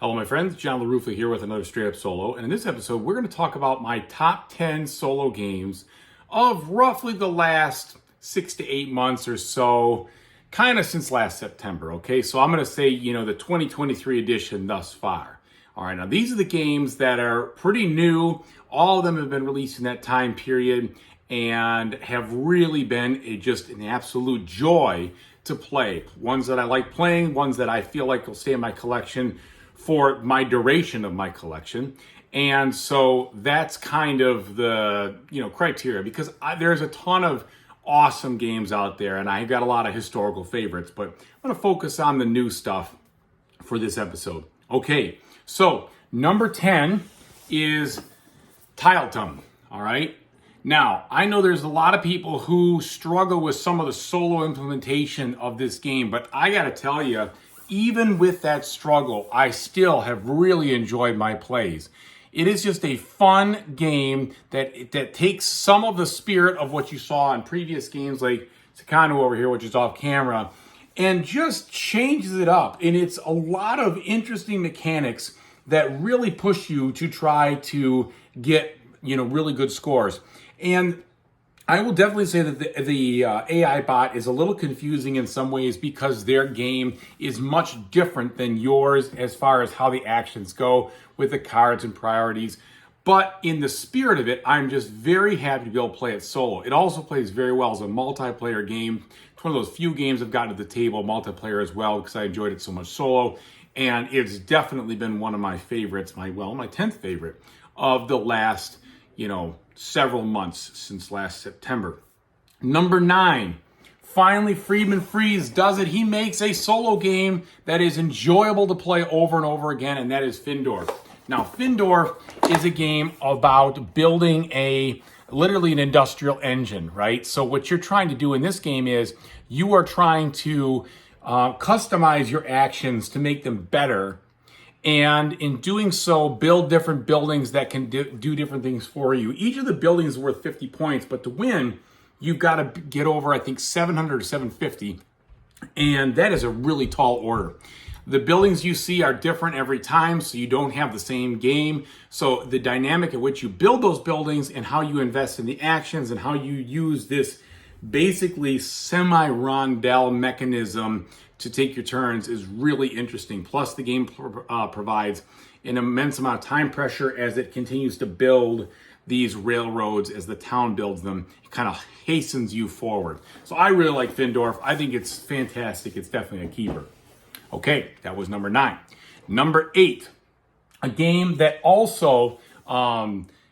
Hello, my friends. John LaRuffa here with another Straight Up Solo. And in this episode, we're going to talk about my top 10 solo games of roughly the last 6 to 8 months or so, kind of since last September. Okay, so I'm going to say, the 2023 edition thus far. All right, now these are the games that are pretty new. All of them have been released in that time period and have really been just an absolute joy to play. Ones that I like playing, ones that I feel like will stay in my collection for my duration of my collection. And so that's kind of the criteria, because there's a ton of awesome games out there and I've got a lot of historical favorites, but I'm going to focus on the new stuff for this episode. Okay, so number 10 is Tiletum. All right, now I know there's a lot of people who struggle with some of the solo implementation of this game, but I got to tell you, even with that struggle, I still have really enjoyed my plays. It is just a fun game that takes some of the spirit of what you saw in previous games like Sakano over here, which is off camera, and just changes it up. And it's a lot of interesting mechanics that really push you to try to get, really good scores. And I will definitely say that the AI bot is a little confusing in some ways because their game is much different than yours as far as how the actions go with the cards and priorities. But in the spirit of it, I'm just very happy to be able to play it solo. It also plays very well as a multiplayer game. It's one of those few games I've gotten to the table multiplayer as well because I enjoyed it so much solo. And it's definitely been one of my favorites, my 10th favorite of the last, several months since last September. Number 9, finally Friedman Freeze does it. He makes a solo game that is enjoyable to play over and over again, and that is Findor. Now, Findor is a game about building literally an industrial engine, right? So what you're trying to do in this game is you are trying to customize your actions to make them better, and in doing so, build different buildings that can do different things for you. Each of the buildings is worth 50 points, but to win, you've got to get over, I think, 700 or 750, and that is a really tall order. The buildings you see are different every time, so you don't have the same game. So the dynamic at which you build those buildings and how you invest in the actions and how you use this basically semi-rondel mechanism to take your turns is really interesting. Plus, the game provides an immense amount of time pressure as it continues to build these railroads as the town builds them. It kind of hastens you forward. So I really like Findor. I think it's fantastic. It's definitely a keeper. Okay, that was number 9. Number 8, a game that also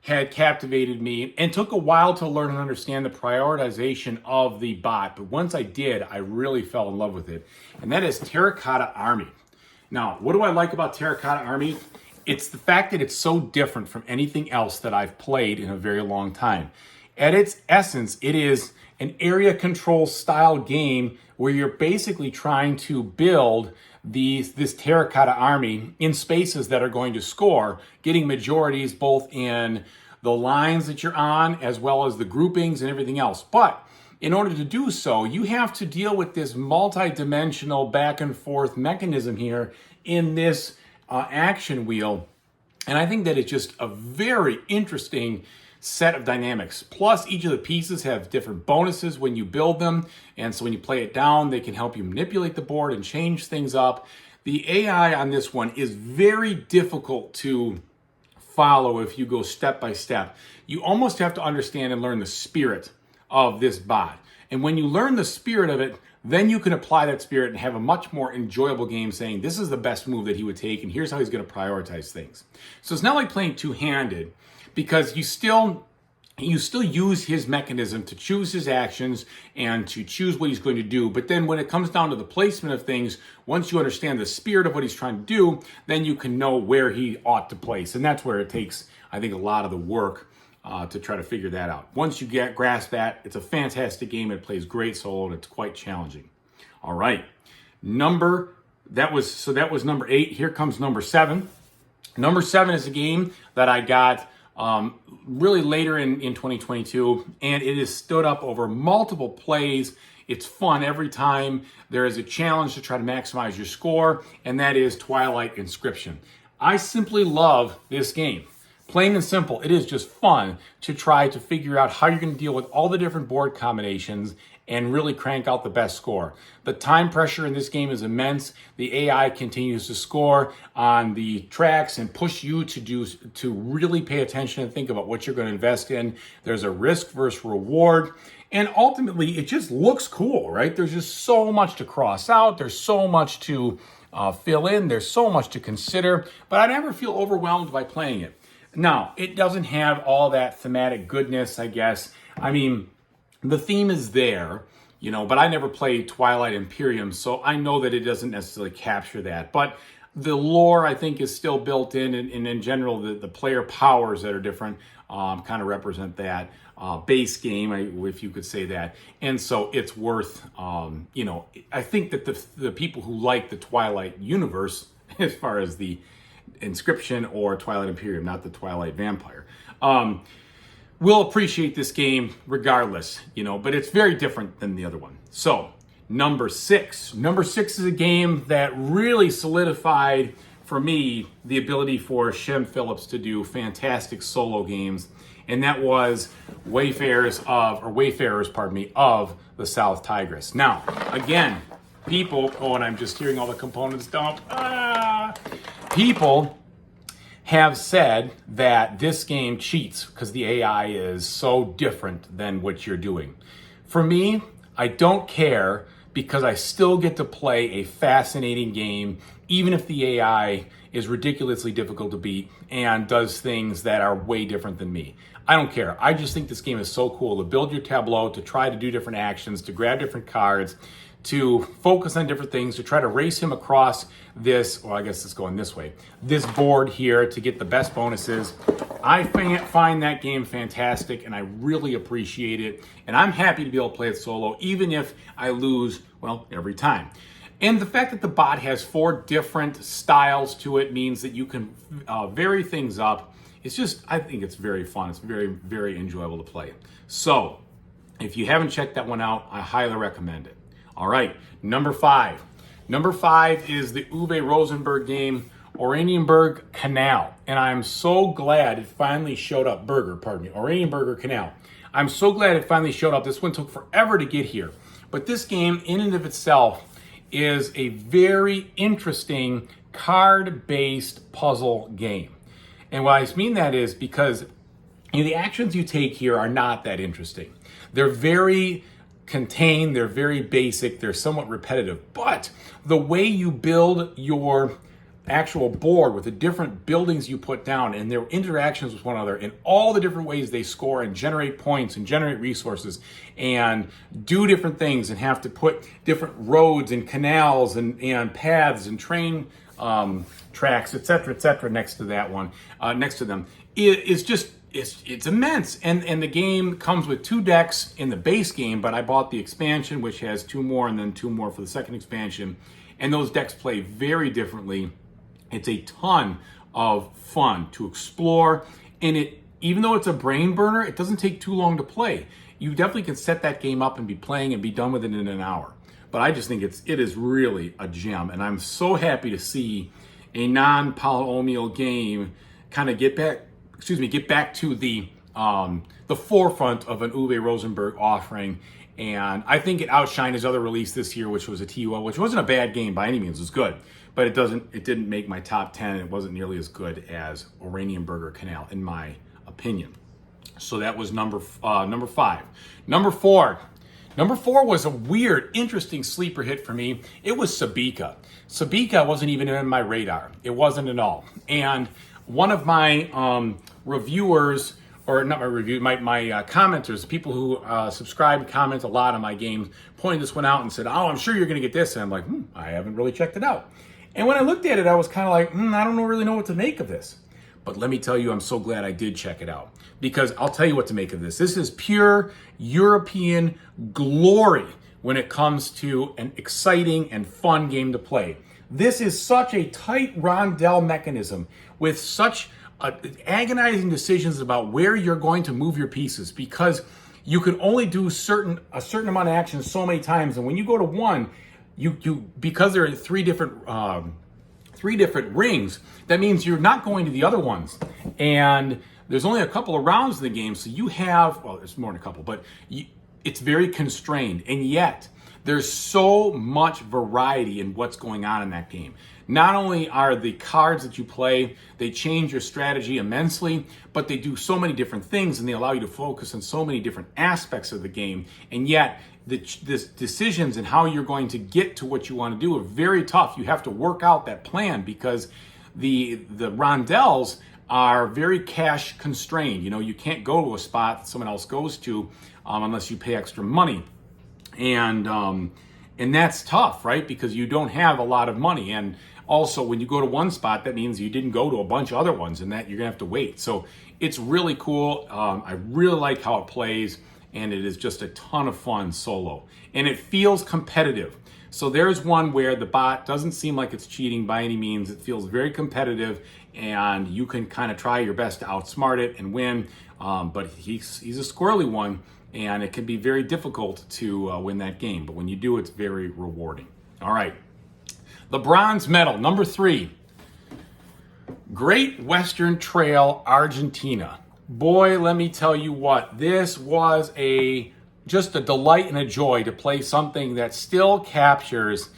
had captivated me and took a while to learn and understand the prioritization of the bot. But once I did, I really fell in love with it. And that is Terracotta Army. Now, what do I like about Terracotta Army? It's the fact that it's so different from anything else that I've played in a very long time. At its essence, it is an area control style game where you're basically trying to build this terracotta army in spaces that are going to score, getting majorities both in the lines that you're on as well as the groupings and everything else. But in order to do so, you have to deal with this multi-dimensional back and forth mechanism here in this action wheel. And I think that it's just a very interesting set of dynamics. Plus, each of the pieces have different bonuses when you build them. And so when you play it down, they can help you manipulate the board and change things up. The AI on this one is very difficult to follow if you go step by step. You almost have to understand and learn the spirit of this bot. And when you learn the spirit of it, then you can apply that spirit and have a much more enjoyable game saying, this is the best move that he would take, and here's how he's going to prioritize things. So it's not like playing two-handed, because you still use his mechanism to choose his actions and to choose what he's going to do. But then when it comes down to the placement of things, once you understand the spirit of what he's trying to do, then you can know where he ought to place. And that's where it takes, I think, a lot of the work to try to figure that out. Once you grasp that, it's a fantastic game. It plays great solo and it's quite challenging. All right. That was number 8. Here comes number 7. Number 7 is a game that I got really later in 2022, and it has stood up over multiple plays. It's fun every time there is a challenge to try to maximize your score, and that is Twilight Inscription. I simply love this game. Plain and simple, it is just fun to try to figure out how you're going to deal with all the different board combinations and really crank out the best score. The time pressure in this game is immense. The AI continues to score on the tracks and push you to really pay attention and think about what you're going to invest in. There's a risk versus reward. And ultimately, it just looks cool, right? There's just so much to cross out. There's so much to fill in. There's so much to consider. But I never feel overwhelmed by playing it. Now, it doesn't have all that thematic goodness, I guess. I mean, the theme is there, but I never played Twilight Imperium, so I know that it doesn't necessarily capture that. But the lore, I think, is still built in, and in general, the player powers that are different kind of represent that base game, if you could say that. And so it's worth, I think that the people who like the Twilight universe, as far as the Inscription or Twilight Imperium, not the Twilight Vampire, will appreciate this game regardless, but it's very different than the other one. So, number 6. Number 6 is a game that really solidified for me the ability for Shem Phillips to do fantastic solo games, and that was Wayfarers of the South Tigris. Now, again, people, and I'm just hearing all the components dump. People have said that this game cheats because the AI is so different than what you're doing. For me, I don't care because I still get to play a fascinating game, even if the AI is ridiculously difficult to beat and does things that are way different than me. I don't care. I just think this game is so cool to build your tableau, to try to do different actions, to grab different cards, to focus on different things, to try to race him across this, I guess it's going this way, this board here to get the best bonuses. I find that game fantastic, and I really appreciate it. And I'm happy to be able to play it solo, even if I lose, every time. And the fact that the bot has 4 different styles to it means that you can vary things up. It's just, I think it's very fun. It's very, very enjoyable to play. So, if you haven't checked that one out, I highly recommend it. All right, number 5. Number 5 is the Uwe Rosenberg game, Oranienburg Canal. And I'm so glad it finally showed up. Oranienburger Canal. I'm so glad it finally showed up. This one took forever to get here. But this game, in and of itself, is a very interesting card-based puzzle game. And why I mean that is because the actions you take here are not that interesting. They're very contained, they're very basic, they're somewhat repetitive, but the way you build your actual board with the different buildings you put down and their interactions with one another and all the different ways they score and generate points and generate resources and do different things and have to put different roads and canals and paths and train tracks, etc., next to that one, next to them, is just it's immense. And the game comes with 2 decks in the base game, but I bought the expansion, which has 2 more and then 2 more for the second expansion. And those decks play very differently. It's a ton of fun to explore. And even though it's a brain burner, it doesn't take too long to play. You definitely can set that game up and be playing and be done with it in an hour. But I just think it is really a gem. And I'm so happy to see a non-polynomial game kind of get back to the forefront of an Uwe Rosenberg offering. And I think it outshined his other release this year, which was a TUL, which wasn't a bad game by any means. It was good, but it didn't make my top 10. It wasn't nearly as good as Oranienburger Canal, in my opinion. So that was number 5. Number 4. Number 4 was a weird, interesting sleeper hit for me. It was Sabika. Sabika wasn't even in my radar. It wasn't at all. And one of my reviewers, or not my review, my commenters, people who subscribe and comment a lot on my games, pointed this one out and said, I'm sure you're going to get this. And I'm like, I haven't really checked it out. And when I looked at it, I was kind of like, I don't really know what to make of this. But let me tell you, I'm so glad I did check it out, because I'll tell you what to make of this. This is pure European glory when it comes to an exciting and fun game to play. This is such a tight rondel mechanism with such agonizing decisions about where you're going to move your pieces, because you can only do a certain amount of action so many times. And when you go to one, you because there are three different rings, that means you're not going to the other ones. And there's only a couple of rounds in the game, so you have, well, there's more than a couple, but it's very constrained. And yet, there's so much variety in what's going on in that game. Not only are the cards that you play, they change your strategy immensely, but they do so many different things and they allow you to focus on so many different aspects of the game. And yet, the decisions and how you're going to get to what you want to do are very tough. You have to work out that plan because the rondels are very cash constrained. You know, you can't go to a spot that someone else goes to unless you pay extra money. And that's tough, right? Because you don't have a lot of money. And also, when you go to one spot, that means you didn't go to a bunch of other ones, and that you're gonna have to wait. So it's really cool. I really like how it plays, and it is just a ton of fun solo. And it feels competitive. So there's one where the bot doesn't seem like it's cheating by any means. It feels very competitive, and you can kind of try your best to outsmart it and win. But he's a squirrely one, and it can be very difficult to win that game. But when you do, it's very rewarding. All right. The bronze medal, number 3. Great Western Trail, Argentina. Boy, let me tell you what, this was just a delight and a joy to play something that still captures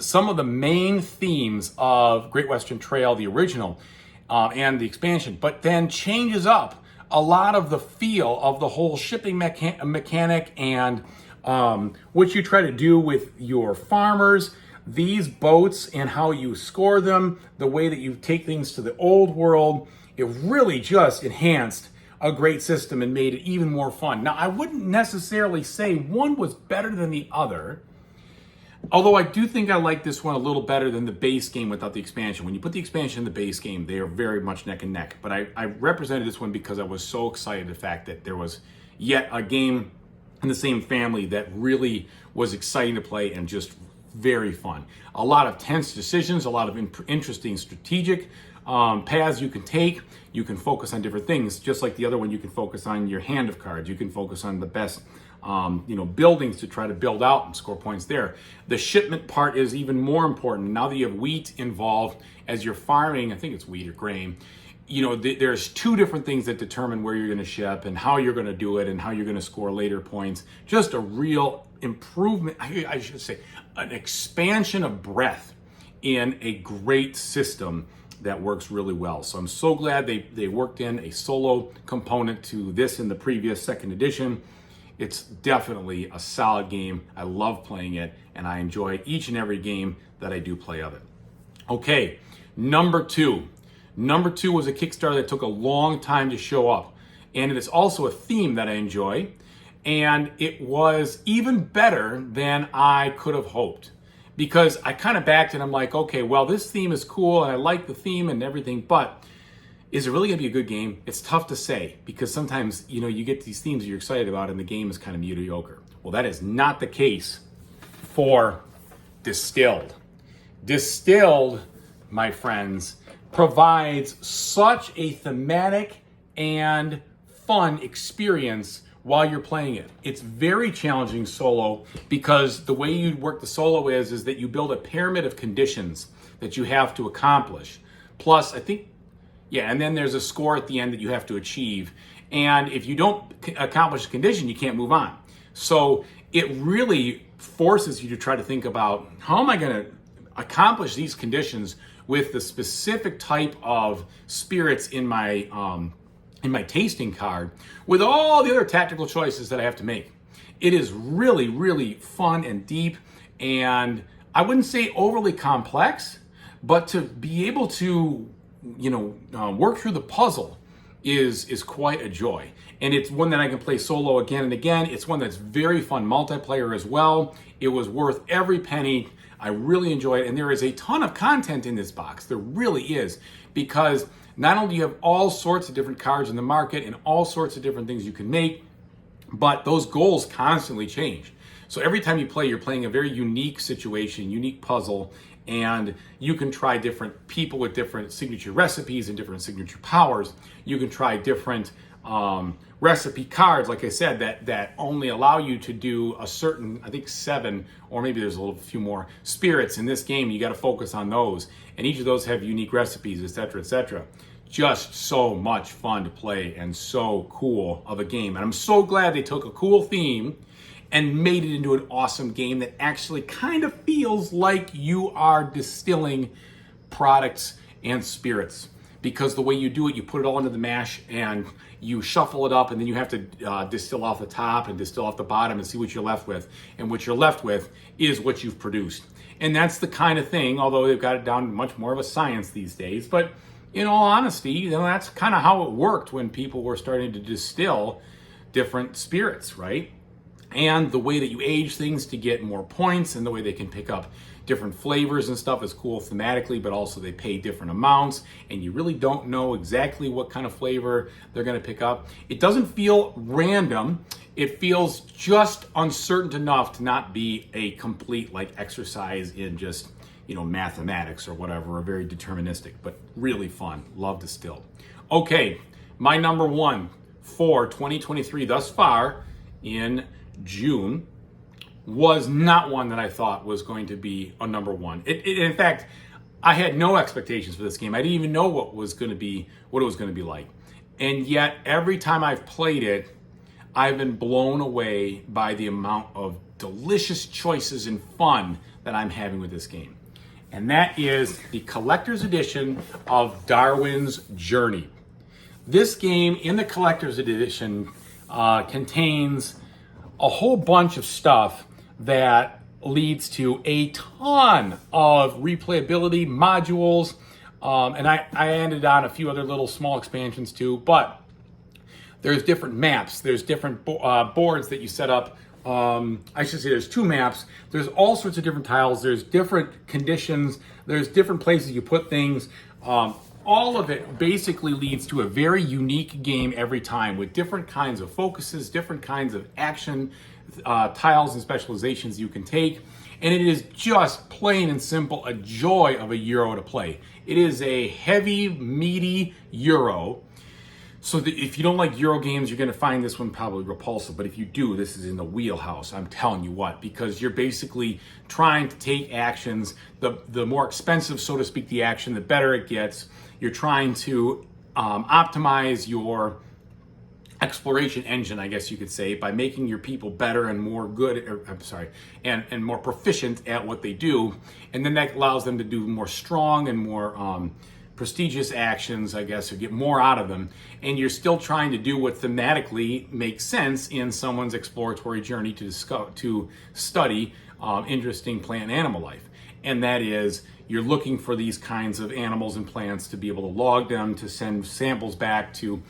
some of the main themes of Great Western Trail, the original, and the expansion, but then changes up a lot of the feel of the whole shipping mechanic and what you try to do with your farmers, these boats and how you score them, the way that you take things to the old world. It really just enhanced a great system and made it even more fun. Now, I wouldn't necessarily say one was better than the other, although I do think I like this one a little better than the base game without the expansion. When you put the expansion in the base game, they are very much neck and neck. But I represented this one because I was so excited the fact that there was yet a game in the same family that really was exciting to play and just very fun. A lot of tense decisions, a lot of interesting strategic paths you can take. You can focus on different things. Just like the other one, you can focus on your hand of cards. You can focus on the best buildings to try to build out and score points there. The shipment part is even more important. Now that you have wheat involved as you're farming, I think it's wheat or grain, there's 2 different things that determine where you're going to ship and how you're going to do it and how you're going to score later points. Just a real improvement, I should say, an expansion of breadth in a great system that works really well. So I'm so glad they worked in a solo component to this in the previous 2nd edition. It's definitely a solid game. I love playing it, and I enjoy each and every game that I do play of it. Okay, number 2. Number 2 was a Kickstarter that took a long time to show up, and it is also a theme that I enjoy, and it was even better than I could have hoped. Because I kind of backed it, I'm like, okay, well, this theme is cool, and I like the theme and everything, but is it really going to be a good game? It's tough to say, because sometimes, you get these themes that you're excited about, and the game is kind of mediocre. Well, that is not the case for Distilled. Distilled, my friends, provides such a thematic and fun experience while you're playing it. It's very challenging solo because the way you work the solo is that you build a pyramid of conditions that you have to accomplish. Plus, and then there's a score at the end that you have to achieve. And if you don't accomplish a condition, you can't move on. So it really forces you to try to think about, how am I going to accomplish these conditions with the specific type of spirits in my tasting card, with all the other tactical choices that I have to make. It is really, really fun and deep, and I wouldn't say overly complex, but to be able to, work through the puzzle is quite a joy. And it's one that I can play solo again and again. It's one that's very fun multiplayer as well. It was worth every penny. I really enjoy it, and there is a ton of content in this box. There really is, because not only do you have all sorts of different cards in the market and all sorts of different things you can make, but those goals constantly change. So every time you play, you're playing a very unique situation, unique puzzle, and you can try different people with different signature recipes and different signature powers. You can try different recipe cards, like I said, that only allow you to do a certain, I think 7, or maybe there's a little few more spirits in this game. You got to focus on those, and each of those have unique recipes, etc., etc. Just so much fun to play and so cool of a game. And I'm so glad they took a cool theme and made it into an awesome game that actually kind of feels like you are distilling products and spirits. Because the way you do it, you put it all into the mash and you shuffle it up, and then you have to distill off the top and distill off the bottom and see what you're left with. And what you're left with is what you've produced. And that's the kind of thing, although they've got it down to much more of a science these days. But in all honesty, that's kind of how it worked when people were starting to distill different spirits, right? And the way that you age things to get more points, and the way they can pick up different flavors and stuff is cool thematically, but also they pay different amounts, and you really don't know exactly what kind of flavor they're going to pick up. It doesn't feel random. It feels just uncertain enough to not be a complete exercise in just, mathematics or whatever, or very deterministic, but really fun. Love Distilled. Okay, my number 1 for 2023 thus far in June was not one that I thought was going to be a number 1. In fact, I had no expectations for this game. I didn't even know what it was going to be like. And yet, every time I've played it, I've been blown away by the amount of delicious choices and fun that I'm having with this game. And that is the collector's edition of Darwin's Journey. This game in the collector's edition contains a whole bunch of stuff that leads to a ton of replayability modules, and I ended on a few other little small expansions too, but there's different maps, there's different boards that you set up. I should say there's 2 maps, there's all sorts of different tiles, there's different conditions, there's different places you put things. All of it basically leads to a very unique game every time, with different kinds of focuses, different kinds of action tiles and specializations you can take. And it is just plain and simple a joy of a Euro to play. It is a heavy, meaty Euro. So if you don't like Euro games, you're going to find this one probably repulsive. But if you do, this is in the wheelhouse. I'm telling you what, because you're basically trying to take actions. The more expensive, so to speak, the action, the better it gets. You're trying to optimize your exploration engine, I guess you could say, by making your people better and more good, and more proficient at what they do. And then that allows them to do more strong and more prestigious actions, I guess, or get more out of them. And you're still trying to do what thematically makes sense in someone's exploratory journey to study interesting plant and animal life. And that is, you're looking for these kinds of animals and plants to be able to log them, to send samples back, to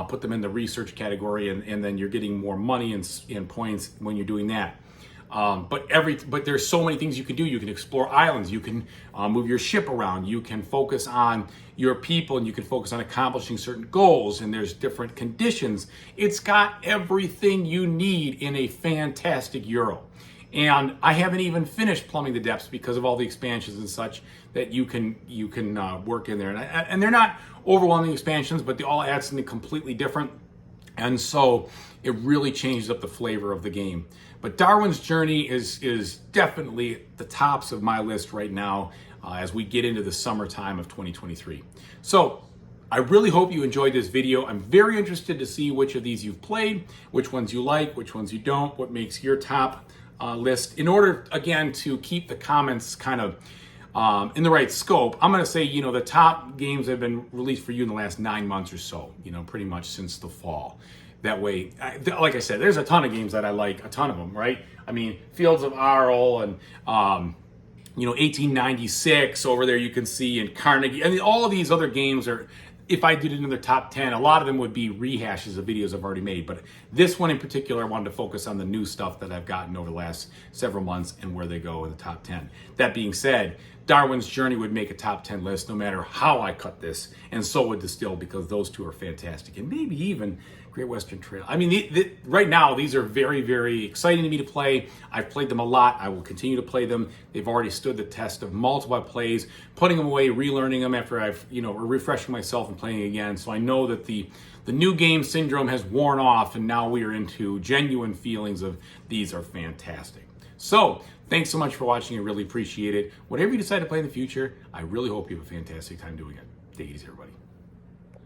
put them in the research category, and then you're getting more money and points when you're doing that. But there's so many things you can do. You can explore islands, you can move your ship around, you can focus on your people, and you can focus on accomplishing certain goals, and there's different conditions. It's got everything you need in a fantastic Euro. And I haven't even finished plumbing the depths because of all the expansions and such that you can work in there. And they're not overwhelming expansions, but they all add something completely different. And so it really changes up the flavor of the game. But Darwin's Journey is definitely at the tops of my list right now as we get into the summertime of 2023. So I really hope you enjoyed this video. I'm very interested to see which of these you've played, which ones you like, which ones you don't, what makes your top list. In order, again, to keep the comments kind of in the right scope, I'm going to say, the top games that have been released for you in the last 9 months or so, pretty much since the fall. That way, like I said, there's a ton of games that I like, a ton of them, right? I mean, Fields of Arle and, 1896 over there you can see, and Carnegie. I mean, all of these other games are, if I did it in the top 10, a lot of them would be rehashes of videos I've already made. But this one in particular, I wanted to focus on the new stuff that I've gotten over the last several months and where they go in the top 10. That being said, Darwin's Journey would make a top 10 list no matter how I cut this, and so would Distill, because those two are fantastic, and maybe even Great Western Trail. I mean, right now, these are very, very exciting to me to play. I've played them a lot. I will continue to play them. They've already stood the test of multiple plays, putting them away, relearning them after I've, refreshing myself and playing again. So I know that the new game syndrome has worn off, and now we are into genuine feelings of these are fantastic. So, thanks so much for watching. I really appreciate it. Whatever you decide to play in the future, I really hope you have a fantastic time doing it. Take it easy, everybody.